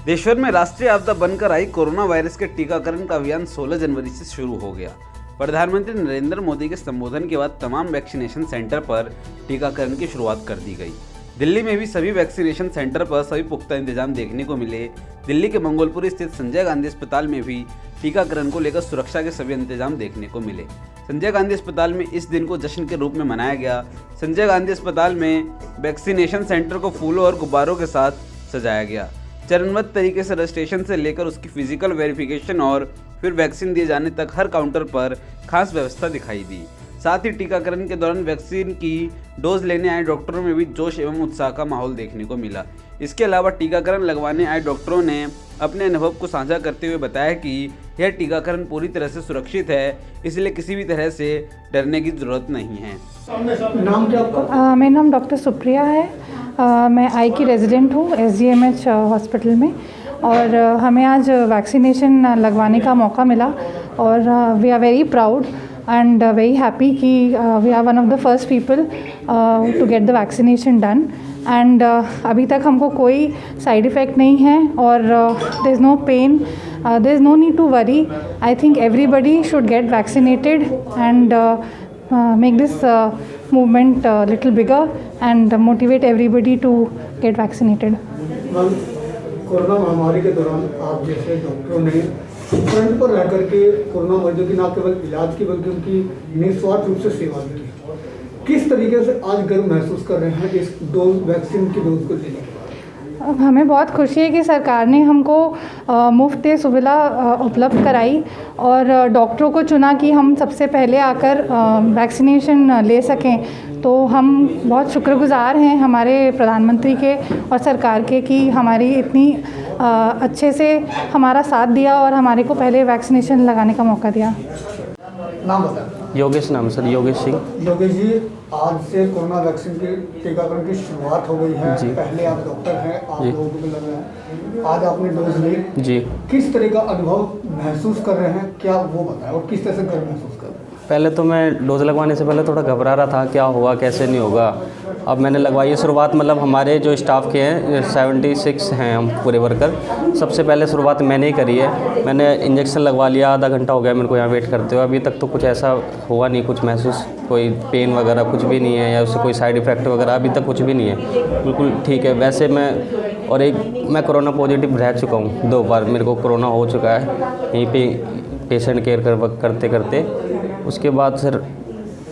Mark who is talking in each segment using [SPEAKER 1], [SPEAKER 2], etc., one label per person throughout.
[SPEAKER 1] देशभर में राष्ट्रीय आपदा बनकर आई कोरोना वायरस के टीकाकरण का अभियान 16 जनवरी से शुरू हो गया। प्रधानमंत्री नरेंद्र मोदी के संबोधन के बाद तमाम वैक्सीनेशन सेंटर पर टीकाकरण की शुरुआत कर दी गई। दिल्ली में भी सभी वैक्सीनेशन सेंटर पर सभी पुख्ता इंतजाम देखने को मिले। दिल्ली के मंगोलपुरी स्थित संजय गांधी अस्पताल में भी टीकाकरण को लेकर सुरक्षा के सभी इंतजाम देखने को मिले। संजय गांधी अस्पताल में इस दिन को जश्न के रूप में मनाया गया। संजय गांधी अस्पताल में वैक्सीनेशन सेंटर को फूलों और गुब्बारों के साथ सजाया गया। चरणबद्ध तरीके से रजिस्ट्रेशन से लेकर उसकी फिजिकल वेरिफिकेशन और फिर वैक्सीन दिए जाने तक हर काउंटर पर खास व्यवस्था दिखाई दी। साथ ही टीकाकरण के दौरान वैक्सीन की डोज लेने आए डॉक्टरों में भी जोश एवं उत्साह का माहौल देखने को मिला। इसके अलावा टीकाकरण लगवाने आए डॉक्टरों ने अपने अनुभव को साझा करते हुए बताया कि यह टीकाकरण पूरी तरह से सुरक्षित है, इसलिए किसी भी तरह से डरने की जरूरत नहीं है।
[SPEAKER 2] नाम क्या आपका?
[SPEAKER 3] मेरा नाम डॉक्टर सुप्रिया है। मैं आई की रेजिडेंट हूँ SGMH हॉस्पिटल में और हमें आज वैक्सीनेशन लगवाने का मौका मिला और we are very proud and very happy कि we are one of the first people to get the vaccination done and अभी तक हमको कोई side effect नहीं है और there is no pain, there is no need to worry. I think everybody should get vaccinated and make this movement little bigger and motivate everybody to get vaccinated.
[SPEAKER 2] Corona महामारी के दौरान आप जैसे डॉक्टरों ने फ्रंट पर रह करके कोरोना मरीजों की न केवल इलाज की बल्कि उनकी निस्वार्थ रूप से सेवा भी की। किस तरीके से आज गर्व महसूस कर रहे हैं इस डोज वैक्सीन की डोज को लेने के बाद?
[SPEAKER 3] हमें बहुत खुशी है कि सरकार ने हमको मुफ्त सुविधा उपलब्ध कराई और डॉक्टरों को चुना कि हम सबसे पहले आकर वैक्सीनेशन ले सकें। तो हम बहुत शुक्रगुजार हैं हमारे प्रधानमंत्री के और सरकार के कि हमारी इतनी अच्छे से हमारा साथ दिया और हमारे को पहले वैक्सीनेशन लगाने का मौका दिया।
[SPEAKER 2] नाम बताएं।
[SPEAKER 4] योगेश नाम सर, योगेश सिंह।
[SPEAKER 2] योगेश जी, आज से कोरोना वैक्सीन के टीकाकरण की शुरुआत हो गई है
[SPEAKER 4] जी।
[SPEAKER 2] पहले आप डॉक्टर हैं, आप लोगों को लग रहा है आज आपने डोज ली
[SPEAKER 4] जी।
[SPEAKER 2] किस तरह का अनुभव महसूस कर रहे हैं, क्या वो बताएं और किस तरह से गर्व महसूस कर रहे हैं?
[SPEAKER 4] पहले तो मैं डोज लगवाने से पहले थोड़ा घबरा रहा था, क्या होगा कैसे नहीं होगा। अब मैंने लगवाई है शुरुआत, मतलब हमारे जो स्टाफ के हैं 76 हैं हम पूरे वर्कर, सबसे पहले शुरुआत मैंने ही करी है। मैंने इंजेक्शन लगवा लिया, आधा घंटा हो गया मेरे को यहाँ वेट करते हुए। अभी तक तो कुछ ऐसा हुआ नहीं, कुछ महसूस, कोई पेन वगैरह कुछ भी नहीं है या उससे कोई साइड इफ़ेक्ट वगैरह अभी तक कुछ भी नहीं है, बिल्कुल ठीक है। वैसे मैं कोरोना पॉजिटिव रह चुका हूँ 2 बार, मेरे को कोरोना हो चुका है यहीं पे पेशेंट केयर करते करते। उसके बाद सर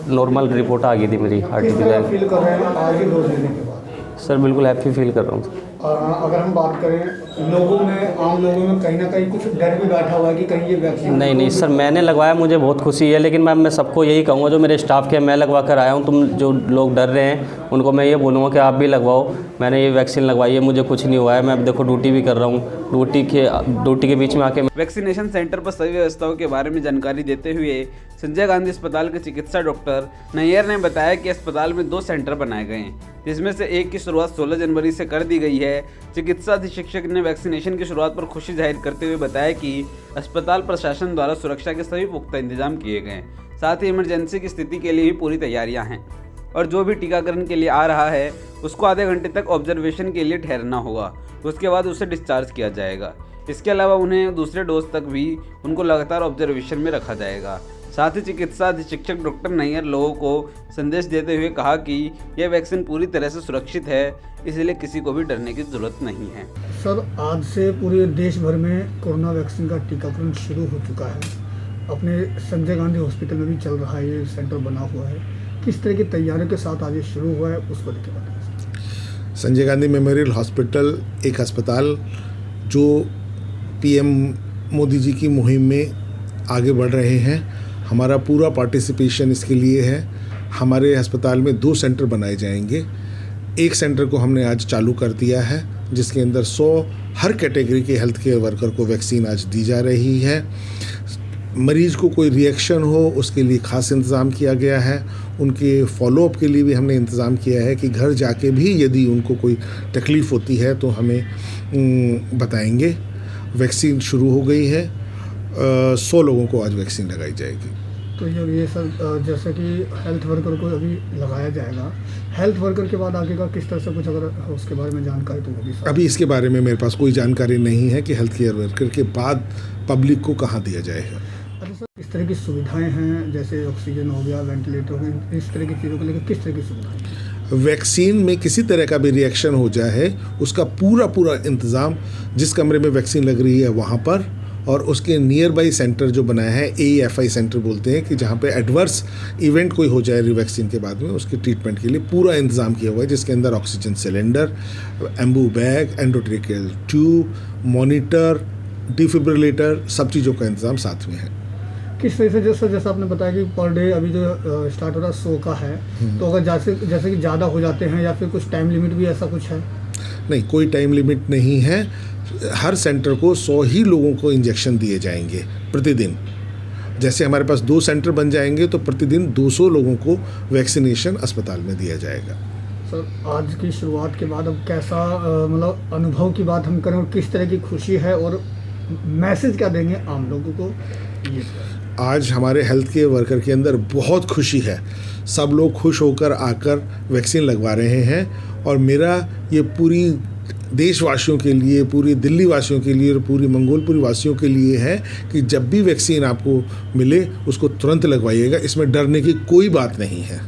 [SPEAKER 4] नॉर्मल रिपोर्ट आ गई थी मेरी
[SPEAKER 2] RT-PCR। फील कर रहे हैं आज ही डोज लेने के बाद?
[SPEAKER 4] सर बिल्कुल हैप्पी फील कर रहा हूँ।
[SPEAKER 2] अगर हम बात करें लोगों में, आम लोगों में कहीं ना कहीं कुछ डर भी बैठा हुआ है कि कहीं ये वैक्सीन
[SPEAKER 4] नहीं सर, मैंने लगवाया, मुझे बहुत खुशी है। लेकिन मैं सबको यही कहूँगा जो मेरे स्टाफ के, मैं लगवा कर आया हूँ, तुम जो लोग डर रहे हैं उनको मैं ये बोलूँगा कि आप भी लगवाओ। मैंने ये वैक्सीन लगवाई है, मुझे कुछ नहीं हुआ है। मैं अब देखो ड्यूटी भी कर रहा हूँ, ड्यूटी के बीच में आके
[SPEAKER 1] वैक्सीनेशन सेंटर पर सभी व्यवस्थाओं के बारे में जानकारी देते हुए संजय गांधी अस्पताल के चिकित्सा डॉक्टर नैयर ने बताया कि अस्पताल में 2 सेंटर बनाए गए हैं, जिसमें से एक की शुरुआत 16 जनवरी से कर दी गई है। चिकित्सा अधीक्षक ने वैक्सीनेशन की शुरुआत पर खुशी जाहिर करते हुए बताया कि अस्पताल प्रशासन द्वारा सुरक्षा के सभी पुख्ता इंतजाम किए गए हैं। साथ ही इमरजेंसी की स्थिति के लिए भी पूरी तैयारियां हैं और जो भी टीकाकरण के लिए आ रहा है उसको आधे घंटे तक ऑब्जर्वेशन के लिए ठहरना होगा, उसके बाद उसे डिस्चार्ज किया जाएगा। इसके अलावा उन्हें दूसरे डोज तक भी उनको लगातार ऑब्जर्वेशन में रखा जाएगा। साथ ही चिकित्सा अधीक्षक डॉक्टर नैयर लोगों को संदेश देते हुए कहा कि यह वैक्सीन पूरी तरह से सुरक्षित है, इसलिए किसी को भी डरने की जरूरत नहीं है।
[SPEAKER 2] सर, आज से पूरे देश भर में कोरोना वैक्सीन का टीकाकरण शुरू हो चुका है। अपने संजय गांधी हॉस्पिटल में भी चल रहा है, ये सेंटर बना हुआ है। किस तरह की तैयारियों के साथ आज ये शुरू हुआ है, उस पर क्या बताएं?
[SPEAKER 5] संजय गांधी मेमोरियल हॉस्पिटल एक अस्पताल जो PM मोदी जी की मुहिम में आगे बढ़ रहे हैं। हमारा पूरा पार्टिसिपेशन इसके लिए है। हमारे अस्पताल में 2 सेंटर बनाए जाएंगे। एक सेंटर को हमने आज चालू कर दिया है, जिसके अंदर 100 हर कैटेगरी के हेल्थ केयर वर्कर को वैक्सीन आज दी जा रही है। मरीज़ को कोई रिएक्शन हो उसके लिए ख़ास इंतज़ाम किया गया है। उनके फॉलोअप के लिए भी हमने इंतज़ाम किया है कि घर जाके भी यदि उनको कोई तकलीफ़ होती है तो हमें बताएंगे। वैक्सीन शुरू हो गई है, 100 लोगों को आज वैक्सीन लगाई जाएगी।
[SPEAKER 2] तो ये सर जैसे कि हेल्थ वर्कर को अभी लगाया जाएगा, हेल्थ वर्कर के बाद आगे का किस तरह से कुछ अगर उसके बारे में जानकारी तो होगी सर?
[SPEAKER 5] अभी इसके बारे में मेरे पास कोई जानकारी नहीं है कि हेल्थ केयर वर्कर के बाद पब्लिक को कहाँ दिया जाएगा।
[SPEAKER 2] अच्छा सर, इस तरह की सुविधाएं हैं जैसे ऑक्सीजन हो गया, वेंटिलेटर हो गया, इस तरह की चीज़ों को लेकर किस तरह की सुविधाएं?
[SPEAKER 5] वैक्सीन में किसी तरह का भी रिएक्शन हो जाए उसका पूरा इंतज़ाम जिस कमरे में वैक्सीन लग रही है वहाँ पर और उसके नियर बाई सेंटर जो बनाया है AEFI सेंटर बोलते हैं कि जहाँ पे एडवर्स इवेंट कोई हो जाए वैक्सीन के बाद में उसके ट्रीटमेंट के लिए पूरा इंतज़ाम किया हुआ है, जिसके अंदर oxygen cylinder, Anbu bag, endotracheal tube, monitor, defibrillator, सब चीज़ों का इंतज़ाम साथ में है।
[SPEAKER 2] किस तरह से जैसा आपने बताया कि पर डे अभी जो स्टार्ट हो रहा है 100 का है, तो अगर जैसे कि ज़्यादा हो जाते हैं या फिर कुछ टाइम लिमिट भी ऐसा कुछ है?
[SPEAKER 5] नहीं, कोई टाइम लिमिट नहीं है। हर सेंटर को 100 ही लोगों को इंजेक्शन दिए जाएंगे प्रतिदिन। जैसे हमारे पास 2 सेंटर बन जाएंगे तो प्रतिदिन 200 लोगों को वैक्सीनेशन अस्पताल में दिया जाएगा।
[SPEAKER 2] सर, आज की शुरुआत के बाद अब कैसा मतलब अनुभव की बात हम करें और किस तरह की खुशी है और मैसेज क्या देंगे आम लोगों को? ये
[SPEAKER 5] आज हमारे हेल्थ केयर वर्कर के अंदर बहुत खुशी है। सब लोग खुश होकर आकर वैक्सीन लगवा रहे हैं और मेरा ये पूरी देशवासियों के लिए, पूरी दिल्ली वासियों के लिए और पूरी मंगोलपुरी वासियों के लिए है कि जब भी वैक्सीन आपको मिले उसको तुरंत लगवाइएगा। इसमें डरने की कोई बात नहीं है।